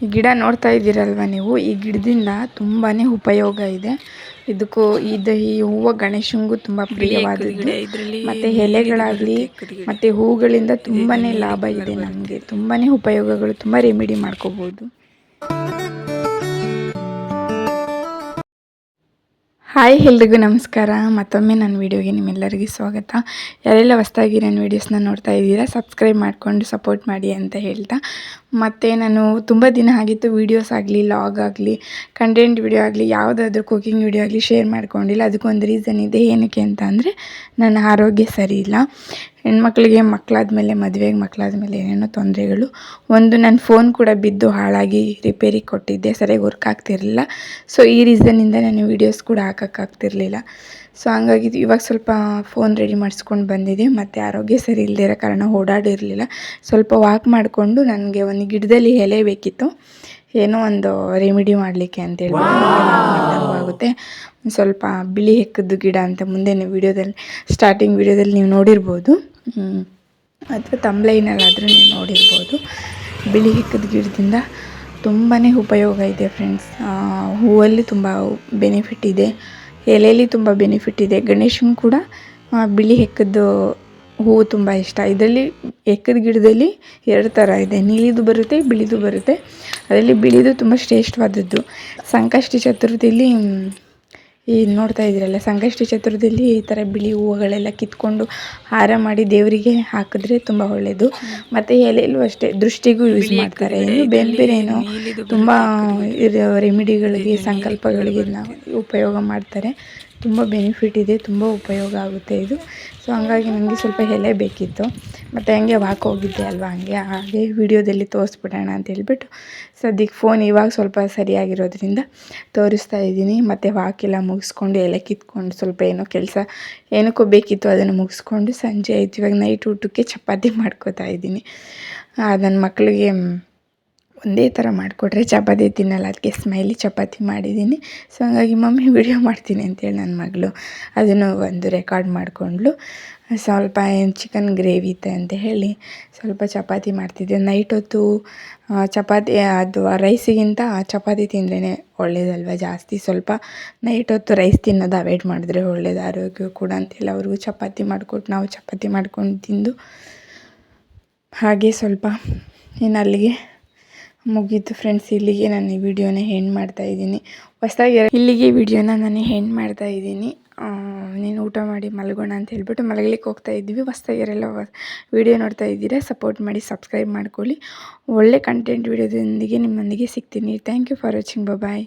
ಈ ಗಿಡ ನೋಡ್ತಾ ಇದ್ದೀರಲ್ವ ನೀವು, ಈ ಗಿಡದಿಂದ ತುಂಬಾ ಉಪಯೋಗ ಇದೆ. ಈ ಹೂವು ಗಣೇಶನಿಗೂ ತುಂಬ ಪ್ರಿಯವಾದದ್ದು. ಮತ್ತು ಎಲೆಗಳಾಗಲಿ ಮತ್ತು ಹೂಗಳಿಂದ ತುಂಬಾ ಲಾಭ ಇದೆ ನಮಗೆ. ತುಂಬಾ ಉಪಯೋಗಗಳು, ತುಂಬ ರೆಮಿಡಿ ಮಾಡ್ಕೋಬೋದು. ಹಾಯ್, ಎಲ್ರಿಗೂ ನಮಸ್ಕಾರ. ಮತ್ತೊಮ್ಮೆ ನನ್ನ ವೀಡಿಯೋಗೆ ನಿಮ್ಮೆಲ್ಲರಿಗೂ ಸ್ವಾಗತ. ಯಾರೆಲ್ಲ ಹೊಸದಾಗಿ ನನ್ನ ವೀಡಿಯೋಸ್ನ ನೋಡ್ತಾ ಇದ್ದೀರಾ, ಸಬ್ಸ್ಕ್ರೈಬ್ ಮಾಡಿಕೊಂಡು ಸಪೋರ್ಟ್ ಮಾಡಿ ಅಂತ ಹೇಳ್ತಾ, ಮತ್ತು ನಾನು ತುಂಬ ದಿನ ಆಗಿತ್ತು ವೀಡಿಯೋಸ್ ಆಗಲಿ, ಲಾಗ್ ಆಗಲಿ, ಕಂಟೆಂಟ್ ವೀಡಿಯೋ ಆಗಲಿ, ಯಾವುದಾದ್ರೂ ಕುಕಿಂಗ್ ವೀಡಿಯೋ ಆಗಲಿ ಶೇರ್ ಮಾಡ್ಕೊಂಡಿಲ್ಲ. ಅದಕ್ಕೊಂದು ರೀಸನ್ ಇದೆ. ಏನಕ್ಕೆ ಅಂತ ಅಂದರೆ ನನ್ನ ಆರೋಗ್ಯ ಸರಿ ಇಲ್ಲ. ಹೆಣ್ಮಕ್ಳಿಗೆ ಮಕ್ಕಳಾದ್ಮೇಲೆ, ಮದುವೆಗೆ ಮಕ್ಕಳಾದ್ಮೇಲೆ ಏನೇನೋ ತೊಂದರೆಗಳು. ಒಂದು ನನ್ನ ಫೋನ್ ಕೂಡ ಬಿದ್ದು ಹಾಳಾಗಿ ರಿಪೇರಿಗೆ ಕೊಟ್ಟಿದ್ದೆ, ಸರಿಯಾಗಿ ವರ್ಕ್ ಆಗ್ತಿರಲಿಲ್ಲ. ಸೊ ಈ ರೀಸನ್ನಿಂದ ನಾನು ವೀಡಿಯೋಸ್ ಕೂಡ ಹಾಕೋಕ್ಕಾಗ್ತಿರ್ಲಿಲ್ಲ. ಸೊ ಹಂಗಾಗಿ ಇವಾಗ ಸ್ವಲ್ಪ ಫೋನ್ ರೆಡಿ ಮಾಡಿಸ್ಕೊಂಡು ಬಂದಿದ್ದೆ. ಮತ್ತು ಆರೋಗ್ಯ ಸರಿ ಇಲ್ಲದೇ ಇರೋ ಕಾರಣ ಓಡಾಡಿರಲಿಲ್ಲ. ಸ್ವಲ್ಪ ವಾಕ್ ಮಾಡಿಕೊಂಡು ನನಗೆ ಒಂದು ಗಿಡದಲ್ಲಿ ಎಲೆ ಬೇಕಿತ್ತು, ಏನೋ ಒಂದು ರೆಮಿಡಿ ಮಾಡಲಿಕ್ಕೆ ಅಂತೇಳಿ ಆಗುತ್ತೆ. ಸ್ವಲ್ಪ ಬಿಳಿ ಹೆಕ್ಕದ್ದು ಗಿಡ ಅಂತ ಮುಂದೆ ವೀಡಿಯೋದಲ್ಲಿ, ಸ್ಟಾರ್ಟಿಂಗ್ ವೀಡಿಯೋದಲ್ಲಿ ನೀವು ನೋಡಿರ್ಬೋದು, ಅಥವಾ ತಂಬ್ಲೈನಲ್ಲಾದರೂ ನೀವು ನೋಡಿರ್ಬೋದು. ಬಿಳಿ ಹೆಕ್ಕದ ಗಿಡದಿಂದ ತುಂಬಾ ಉಪಯೋಗ ಇದೆ ಫ್ರೆಂಡ್ಸ್. ಹೂವಲ್ಲಿ ತುಂಬ ಬೆನಿಫಿಟ್ ಇದೆ, ಎಲೆಯಲ್ಲಿ ತುಂಬ ಬೆನಿಫಿಟ್ ಇದೆ. ಗಣೇಶನ್ ಕೂಡ ಬಿಳಿ ಹೆಕ್ಕದ್ದು ಹೂವು ತುಂಬ ಇಷ್ಟ. ಇದರಲ್ಲಿ ಹೆಕ್ಕದ ಗಿಡದಲ್ಲಿ 2 ಥರ ಇದೆ, ನೀಲಿದು ಬರುತ್ತೆ, ಬಿಳಿದು ಬರುತ್ತೆ. ಅದರಲ್ಲಿ ಬಿಳಿದು ತುಂಬ ಶ್ರೇಷ್ಠವಾದದ್ದು. ಸಂಕಷ್ಟಿ ಚತುರ್ಥಿಯಲ್ಲಿ ನೋಡ್ತಾ ಇದ್ದೀರಲ್ಲ, ಸಂಕಷ್ಟಿ ಚತುರ್ಥಿಯಲ್ಲಿ ಈ ಥರ ಬಿಳಿ ಹೂವುಗಳೆಲ್ಲ ಕಿತ್ಕೊಂಡು ಹಾರ ಮಾಡಿ ದೇವರಿಗೆ ಹಾಕಿದ್ರೆ ತುಂಬ ಒಳ್ಳೆಯದು. ಮತ್ತು ಎಲೆಯಲ್ಲೂ ಅಷ್ಟೇ, ದೃಷ್ಟಿಗೂ ಯೂಸ್ ಮಾಡ್ತಾರೆ. ಇನ್ನು ಬೇರೆ ಬೇರೆ ಏನೋ ತುಂಬ ರೆಮಿಡಿಗಳಿಗೆ, ಸಂಕಲ್ಪಗಳಿಗೆ ಉಪಯೋಗ ಮಾಡ್ತಾರೆ. ತುಂಬ ಬೆನಿಫಿಟ್ ಇದೆ, ತುಂಬ ಉಪಯೋಗ ಆಗುತ್ತೆ ಇದು. ಸೊ ಹಂಗಾಗಿ ನನಗೆ ಸ್ವಲ್ಪ ಎಲೆ ಬೇಕಿತ್ತು. ಮತ್ತು ಹಂಗೆ ವಾಕ್ ಹೋಗಿದ್ದೆ ಅಲ್ವಾ, ಹಾಗೆ ವೀಡಿಯೋದಲ್ಲಿ ತೋರಿಸ್ಬಿಡೋಣ ಅಂತ ಹೇಳ್ಬಿಟ್ಟು ಸದ್ಯಕ್ಕೆ ಫೋನ್ ಇವಾಗ ಸ್ವಲ್ಪ ಸರಿಯಾಗಿರೋದ್ರಿಂದ ತೋರಿಸ್ತಾ ಇದ್ದೀನಿ. ಮತ್ತು ವಾಕೆಲ್ಲ ಮುಗಿಸ್ಕೊಂಡು, ಎಲೆ ಕಿತ್ಕೊಂಡು, ಸ್ವಲ್ಪ ಏನೋ ಕೆಲಸ ಏನಕ್ಕೋ ಬೇಕಿತ್ತು ಅದನ್ನು ಮುಗಿಸ್ಕೊಂಡು ಸಂಜೆ ಆಯಿತು. ಇವಾಗ ನೈಟ್ ಊಟಕ್ಕೆ ಚಪಾತಿ ಮಾಡ್ಕೋತಾ ಇದ್ದೀನಿ. ನನ್ನ ಮಕ್ಕಳಿಗೆ ಒಂದೇ ಥರ ಮಾಡಿಕೊಟ್ರೆ ಚಪಾತಿ ತಿನ್ನಲ್ಲ, ಅದಕ್ಕೆ ಸ್ಮೈಲಿ ಚಪಾತಿ ಮಾಡಿದ್ದೀನಿ. ಸೊ ಹಂಗಾಗಿ ಮಮ್ಮಿ ವಿಡಿಯೋ ಮಾಡ್ತೀನಿ ಅಂತೇಳಿ ನನ್ನ ಮಗಳು ಅದನ್ನು ಒಂದು ರೆಕಾರ್ಡ್ ಮಾಡಿಕೊಂಡ್ಳು. ಸ್ವಲ್ಪ ಚಿಕನ್ ಗ್ರೇವಿ ಇತ್ತು ಅಂತ ಹೇಳಿ ಸ್ವಲ್ಪ ಚಪಾತಿ ಮಾಡ್ತಿದ್ದೆ. ನೈಟ್ ಹೊತ್ತು ಚಪಾತಿ ಅದು ರೈಸಿಗಿಂತ ಚಪಾತಿ ತಿಂದ್ರೇ ಒಳ್ಳೇದಲ್ವ ಜಾಸ್ತಿ. ಸ್ವಲ್ಪ ನೈಟ್ ಹೊತ್ತು ರೈಸ್ ತಿನ್ನೋದು ಅವಾಯ್ಡ್ ಮಾಡಿದ್ರೆ ಒಳ್ಳೇದು ಆರೋಗ್ಯ ಕೂಡ ಅಂತೇಳಿ ಅವ್ರಿಗೂ ಚಪಾತಿ ಮಾಡಿಕೊಟ್ಟು, ನಾವು ಚಪಾತಿ ಮಾಡ್ಕೊಂಡು ತಿಂದು ಹಾಗೆ ಸ್ವಲ್ಪ ಇನ್ನು ಅಲ್ಲಿಗೆ ಮುಗೀತು ಫ್ರೆಂಡ್ಸ್. ಇಲ್ಲಿಗೆ ನಾನು ಈ ವಿಡಿಯೋನ ಎಂಡ್ ಮಾಡ್ತಾಯಿದ್ದೀನಿ. ಹೊಸದಾಗಿ ಇಲ್ಲಿಗೆ ವಿಡಿಯೋನ ನಾನು ಎಂಡ್ ಮಾಡ್ತಾಯಿದ್ದೀನಿ. ನೀನು ಊಟ ಮಾಡಿ ಮಲಗೋಣ ಅಂತ ಹೇಳ್ಬಿಟ್ಟು ಮಲಗಲಿಕ್ಕೆ ಹೋಗ್ತಾ ಇದ್ವಿ. ಹೊಸದಾಗಿರೆಲ್ಲ ವಿಡಿಯೋ ನೋಡ್ತಾ ಇದ್ದೀರಾ, ಸಪೋರ್ಟ್ ಮಾಡಿ, ಸಬ್ಸ್ಕ್ರೈಬ್ ಮಾಡ್ಕೊಳ್ಳಿ. ಒಳ್ಳೆ ಕಂಟೆಂಟ್ ವಿಡಿಯೋದೊಂದಿಗೆ ನಿಮ್ಮೊಂದಿಗೆ ಸಿಗ್ತೀನಿ. Thank you for watching. Bye.